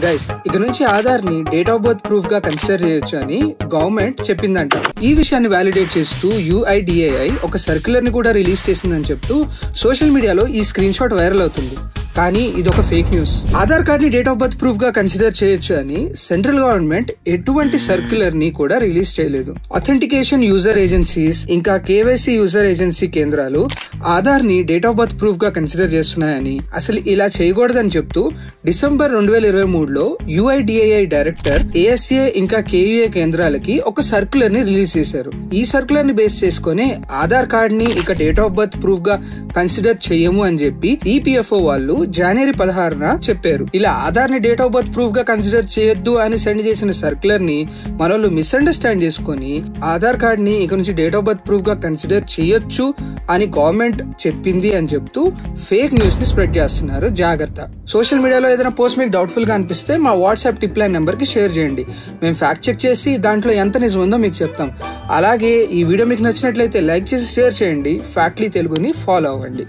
Guys, ఇక నుంచి ఆధార్ ని డేట్ ఆఫ్ బర్త్ ప్రూఫ్ గా కన్సిడర్ చేయొచ్చు అని గవర్నమెంట్ చెప్పిందంట. ఈ విషయాన్ని వ్యాలిడేట్ చేస్తూ UIDAI ఒక సర్క్యులర్ ని కూడా రిలీజ్ చేసిందని చెప్తూ సోషల్ మీడియాలో ఈ స్క్రీన్ షాట్ వైరల్ అవుతుంది. కానీ ఇది ఒక ఫేక్ న్యూస్. ఆధార్ కార్డ్ ని డేట్ ఆఫ్ బర్త్ ప్రూఫ్ గా కన్సిడర్ చేయొచ్చు అని సెంట్రల్ గవర్నమెంట్ ఎటువంటి సర్క్యులర్ ని కూడా రిలీజ్ చేయలేదు. అథెంటికేషన్ యూజర్ ఏజెన్సీస్ ఇంకా KYC యూజర్ ఏజెన్సీ కేంద్రాలు ఆధార్ ని డేట్ ఆఫ్ బర్త్ ప్రూఫ్ గా కన్సిడర్ చేస్తున్నాయని, అసలు ఇలా చేయకూడదని చెప్తూ డిసెంబర్ 2023లో UIDAI డైరెక్టర్ ASA ఇంకా KUA కేంద్రాలకి ఒక సర్క్యులర్ ని రిలీజ్ చేశారు. ఈ సర్క్యులర్ ని బేస్ చేసుకుని ఆధార్ కార్డ్ ని ఇక డేట్ ఆఫ్ బర్త్ ప్రూఫ్ గా కన్సిడర్ చేయము అని చెప్పి EPFO వాళ్ళు జనవరి 16న చెప్పారు. ఇలా ఆధార్ ని డేట్ ఆఫ్ బర్త్ ప్రూఫ్ గా కన్సిడర్ చేయొద్దు అని సెండ్ చేసిన సర్క్యులర్ ని మనోళ్ళు మిస్అండర్స్టాండ్ చేసుకుని ఆధార్ కార్డ్ ని ఇక నుంచి డేట్ ఆఫ్ బర్త్ ప్రూఫ్ గా కన్సిడర్ చేయొచ్చు అని గవర్నమెంట్ చెప్పింది అని చెప్తూ ఫేక్ న్యూస్ ని స్ప్రెడ్ చేస్తున్నారు. జాగ్రత్త. సోషల్ మీడియాలో ఏదైనా పోస్ట్ మీకు డౌట్ఫుల్ గా అనిపిస్తే మా వాట్సాప్ టిప్ లైన్ నెంబర్ కి షేర్ చేయండి. మేము ఫ్యాక్ట్ చెక్ చేసి దాంట్లో ఎంత నిజం ఉందో మీకు చెప్తాం. అలాగే ఈ వీడియో మీకు నచ్చినట్లయితే లైక్ చేసి షేర్ చేయండి. ఫ్యాక్ట్లీ తెలుగుని ఫాలో అవ్వండి.